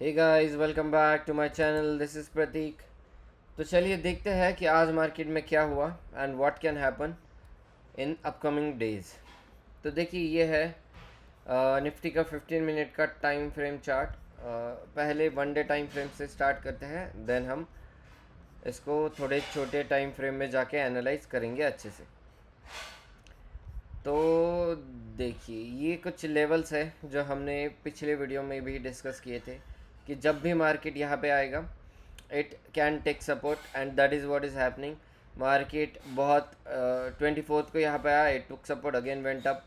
Hey guys, welcome back to my channel. This is Prateek. तो चलिए देखते हैं कि आज मार्केट में क्या हुआ and what can happen in upcoming days. तो देखिए ये है निफ्टी का 15 मिनट का टाइम फ्रेम चार्ट। पहले वन डे टाइम फ्रेम से स्टार्ट करते हैं, देन हम इसको थोड़े छोटे टाइम फ्रेम में जाके एनालाइज करेंगे अच्छे से। तो देखिए ये कुछ लेवल्स है जो हमने पिछले वीडियो में भी डिस्कस किए थे कि जब भी मार्केट यहाँ पे आएगा it can take support and that is what is happening. Market बहुत 24th को यहाँ पे आया, it took support, again went up,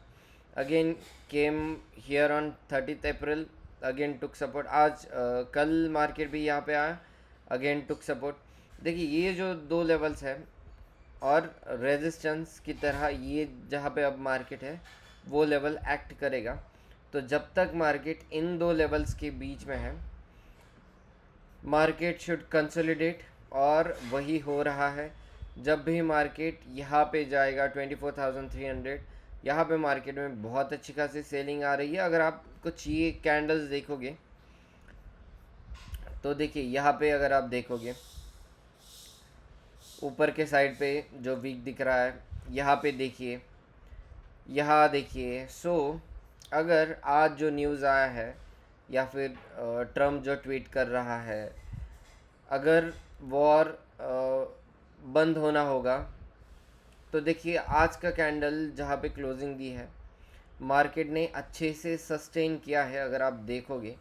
again came here on 30th April, again took support. आज कल मार्केट भी यहाँ पे आया, अगेन टुक सपोर्ट। देखिए ये जो दो लेवल्स है और रेजिस्टेंस की तरह ये जहाँ पे अब मार्केट है वो लेवल एक्ट करेगा। तो जब तक मार्केट इन दो लेवल्स के बीच में है मार्केट शुड कंसोलिडेट, और वही हो रहा है। जब भी मार्केट यहाँ पे जाएगा 24,300, यहाँ पे मार्केट में बहुत अच्छी खासी सेलिंग आ रही है। अगर आप कुछ ये कैंडल्स देखोगे तो देखिए यहाँ पे अगर आप देखोगे ऊपर के साइड पे जो वीक दिख रहा है, यहाँ पे देखिए, यहाँ देखिए। अगर आज जो न्यूज़ आया है या फिर ट्रम्प जो ट्वीट कर रहा है, अगर वॉर बंद होना होगा तो देखिए आज का कैंडल जहाँ पे क्लोजिंग दी है मार्केट ने अच्छे से सस्टेन किया है। अगर आप देखोगे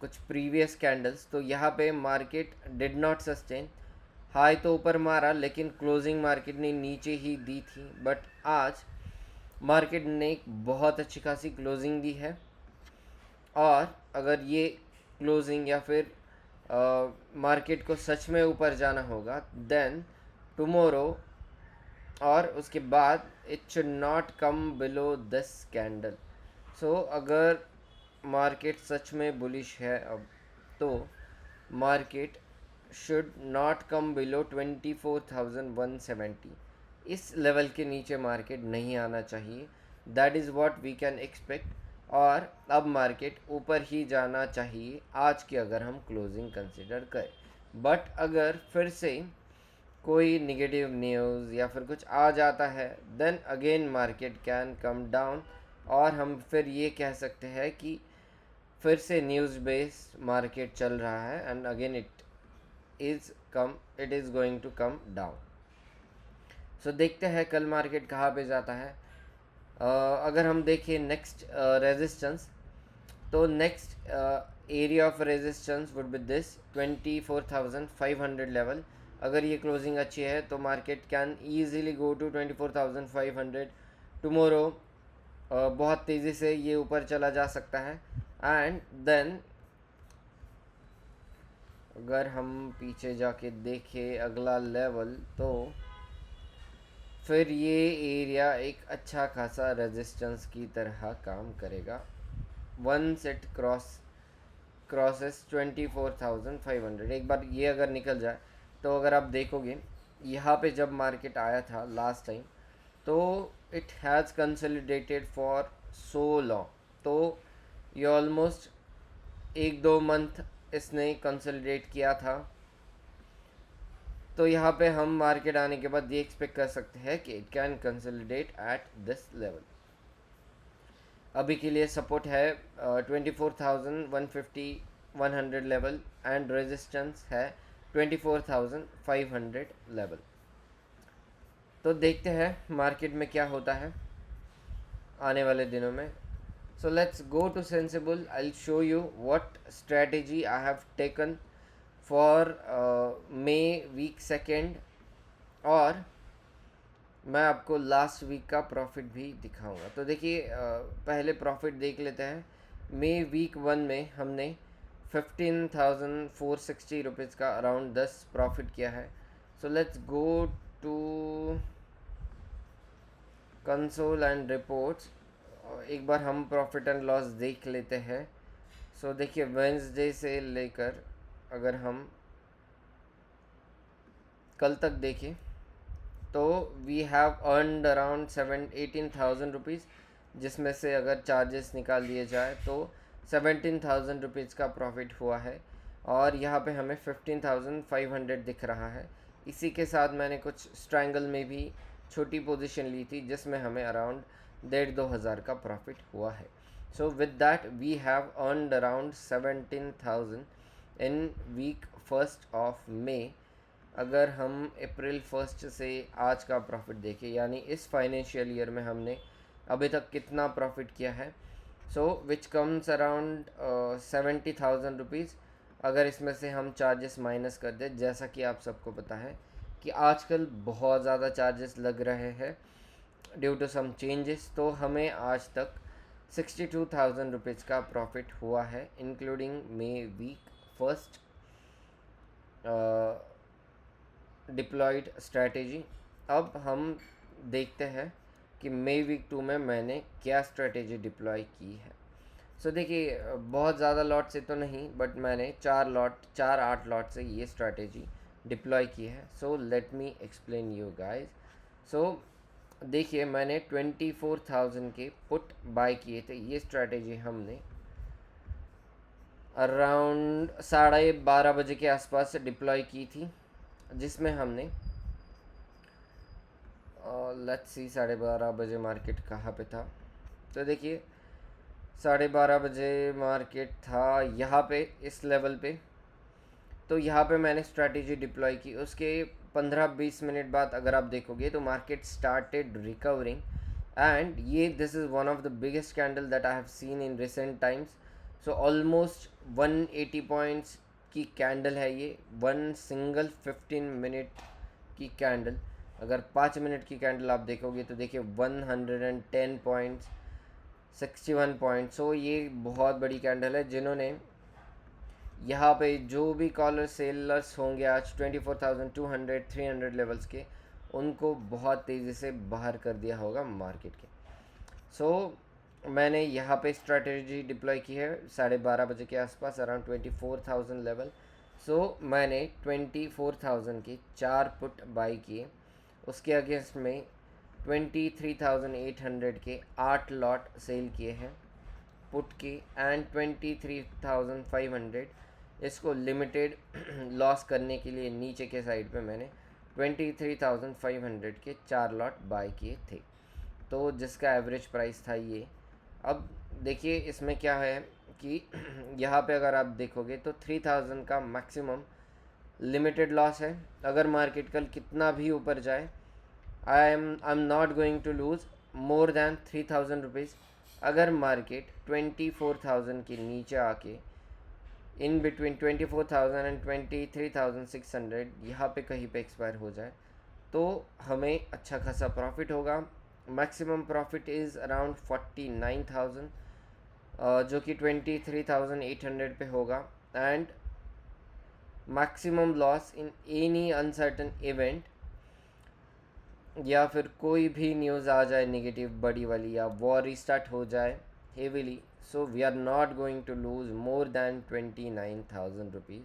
कुछ प्रीवियस कैंडल्स तो यहाँ पे market did not sustain. High तो ऊपर मारा लेकिन क्लोजिंग मार्केट ने नीचे ही दी थी, बट आज मार्केट ने एक बहुत अच्छी खासी क्लोजिंग दी है। और अगर ये क्लोजिंग या फिर मार्केट को सच में ऊपर जाना होगा देन टुमारो और उसके बाद it should not come below this candle. अगर मार्केट सच में बुलिश है अब तो market should not come below 24,170। इस लेवल के नीचे मार्केट नहीं आना चाहिए, that is what we can expect. और अब मार्केट ऊपर ही जाना चाहिए आज की अगर हम क्लोजिंग कंसिडर करें। बट अगर फिर से कोई निगेटिव न्यूज़ या फिर कुछ आ जाता है then again market can come down, और हम फिर ये कह सकते हैं कि फिर से न्यूज़ बेस्ड मार्केट चल रहा है and again it is going to come down. देखते हैं कल मार्केट कहाँ पे जाता है। अगर हम देखें नेक्स्ट रेजिस्टेंस, तो next area of resistance would be this 24,500 level. अगर ये क्लोजिंग अच्छी है तो market can easily go to 24,500 tomorrow. बहुत तेज़ी से ये ऊपर चला जा सकता है। एंड देन अगर हम पीछे जाके देखें अगला लेवल तो फिर ये एरिया एक अच्छा खासा रेजिस्टेंस की तरह काम करेगा वंस इट क्रॉसेस 24,500। एक बार ये अगर निकल जाए तो अगर आप देखोगे यहाँ पे जब मार्केट आया था लास्ट टाइम तो it has consolidated for so long. तो ये ऑलमोस्ट एक दो मंथ इसने कंसोलिडेट किया था। तो यहाँ पे हम मार्केट आने के बाद ये एक्सपेक्ट कर सकते हैं कि it can consolidate at this level. अभी के लिए सपोर्ट है 24,150 100 लेवल एंड रेजिस्टेंस है 24,500 लेवल। तो देखते हैं मार्केट में क्या होता है आने वाले दिनों में। Let's go to Sensibull. I will show you what strategy I have taken for May week second, और मैं आपको लास्ट वीक का प्रॉफिट भी दिखाऊंगा। तो देखिए पहले प्रॉफिट देख लेते हैं। मे वीक 1 में हमने 15,460 रुपीज़ का अराउंड 10 प्रॉफिट किया है। Let's go to console and reports. एक बार हम प्रॉफिट एंड लॉस देख लेते हैं। देखिए वेंसडे से लेकर अगर हम कल तक देखें तो we have earned around 18,000 rupees, जिसमें से अगर चार्जेस निकाल दिए जाए तो 17,000 रुपीज़ का प्रॉफिट हुआ है और यहाँ पे हमें 15,500 दिख रहा है। इसी के साथ मैंने कुछ स्ट्रैंगल में भी छोटी पोजीशन ली थी जिसमें हमें अराउंड 1,500 का प्रॉफिट हुआ है। So with that we have earned around 17,000 in week first of May. अगर हम अप्रैल 1 से आज का प्रॉफिट देखें, यानी इस फाइनेंशियल ईयर में हमने अभी तक कितना प्रॉफिट किया है, सो विच कम्स अराउंड 70,000 रुपीज़। अगर इसमें से हम चार्जेस माइनस कर दें, जैसा कि आप सबको पता है कि आजकल बहुत ज़्यादा चार्जेस लग रहे हैं ड्यू टू सम चेंजेस, तो हमें आज तक 62,000 रुपीज़ का प्रॉफिट हुआ है इंक्लूडिंग मे वीक फर्स्ट डिप्लॉयड स्ट्रैटेजी। अब हम देखते हैं कि मे वीक 2 में मैंने क्या स्ट्रैटेजी डिप्लॉय की है। सो देखिए, बहुत ज़्यादा लॉट से तो नहीं, बट मैंने 8 लॉट से ये स्ट्रैटेजी डिप्लॉय की है। So let me explain you guys. So देखिए, मैंने 24,000 के पुट बाय किए थे। ये स्ट्रैटेजी हमने अराउंड 12:30 बजे के आसपास से डिप्लॉय की थी, जिसमें हमने लेट्स सी 12:30 बजे मार्केट कहाँ पे था। तो देखिए, 12:30 बजे मार्केट था यहाँ पे, इस लेवल पे। तो यहाँ पे मैंने स्ट्रैटेजी डिप्लॉय की। उसके 15-20 मिनट बाद अगर आप देखोगे तो मार्केट स्टार्टेड रिकवरिंग, एंड ये this is one of the biggest candle that I have seen in recent times. So almost 180 points की कैंडल है ये, वन सिंगल 15 मिनट की कैंडल। अगर 5 मिनट की कैंडल आप देखोगे तो देखिए 110 पॉइंट्स, 61 पॉइंट्स। सो ये बहुत बड़ी कैंडल है। जिन्होंने यहाँ पे जो भी कॉलर सेलर्स होंगे आज 24,200 300 लेवल्स के, उनको बहुत तेज़ी से बाहर कर दिया होगा मार्केट के। सो मैंने यहाँ पे स्ट्रैटेजी डिप्लॉय की है 12:30 बजे के आसपास अराउंड 24,000 लेवल। सो मैंने 24,000 के 4 पुट बाई किए। उसके अगेंस्ट में 23,800 के 8 लॉट सेल किए हैं पुट के, एंड 23,500 इसको लिमिटेड लॉस करने के लिए नीचे के साइड पे मैंने 23,500 के 4 लॉट बाय किए थे, तो जिसका एवरेज प्राइस था ये। अब देखिए, इसमें क्या है कि यहाँ पे अगर आप देखोगे तो 3,000 का मैक्सिमम लिमिटेड लॉस है। अगर मार्केट कल कितना भी ऊपर जाए, I am not going to lose more than 3,000 rupees. अगर मार्केट 24,000 के नीचे आके इन बिटवीन 24,000 एंड 23,600 यहाँ पे कहीं पे एक्सपायर हो जाए, तो हमें अच्छा खासा प्रॉफिट होगा। मैक्सिमम प्रॉफिट इज़ अराउंड 49,000, जो कि 23,800 पे होगा। And maximum loss in any uncertain event, या फिर कोई भी न्यूज़ आ जाए नेगेटिव बड़ी वाली, या वॉर रिस्टार्ट हो जाए heavily, so we are not going to lose more than 29,000 rupees.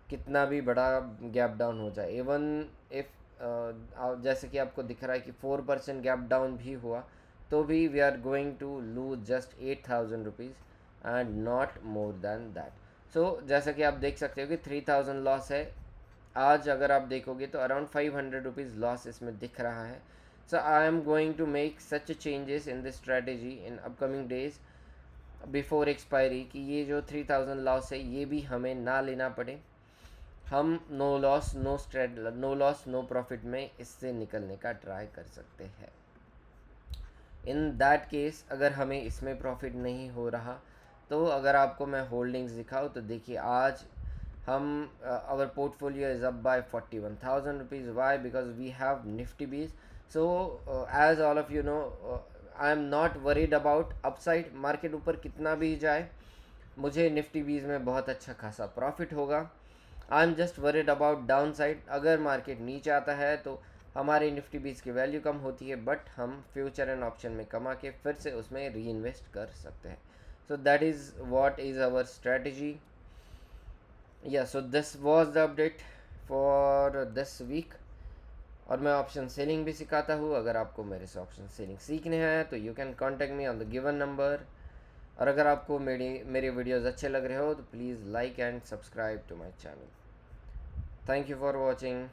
कितना भी बड़ा गैप डाउन हो जाए, इवन इफ़ जैसे कि आपको दिख रहा है कि 4% गैप डाउन भी हुआ, तो भी we are going to lose just 8,000 rupees and not more than that. So जैसा कि आप देख सकते हो कि 3,000 लॉस है। आज अगर आप देखोगे तो अराउंड 500 रुपीज़ लॉस इसमें दिख रहा है। So I am going to make such changes in this strategy in upcoming days before expiry, कि ये जो 3,000 लॉस है ये भी हमें ना लेना पड़े। हम नो लॉस नो प्रॉफिट में इससे निकलने का ट्राई कर सकते हैं। इन दैट केस अगर हमें इसमें प्रॉफिट नहीं हो रहा, तो अगर आपको मैं होल्डिंग्स दिखाऊँ तो देखिए, आज हम our portfolio is up by 41,000 rupees. Why? Because we have Nifty bees. So as all of you know, I am not worried about upside. Market ऊपर कितना भी जाए, मुझे निफ्टी बीज में बहुत अच्छा खासा प्रॉफिट होगा। I am just worried about down side. अगर मार्केट नीचे आता है तो हमारे निफ्टी बीज की वैल्यू कम होती है, बट हम फ्यूचर एंड ऑप्शन में कमा के फिर से उसमें री इन्वेस्ट कर सकते हैं। So that is what is our strategy. Yeah so this was the update for this week. और मैं ऑप्शन सेलिंग भी सिखाता हूँ। अगर आपको मेरे से ऑप्शन सेलिंग सीखने हैं तो you can contact me on the given number और अगर आपको मेरी वीडियोज़ अच्छे लग रहे हो तो please like and subscribe to my channel. Thank you for watching.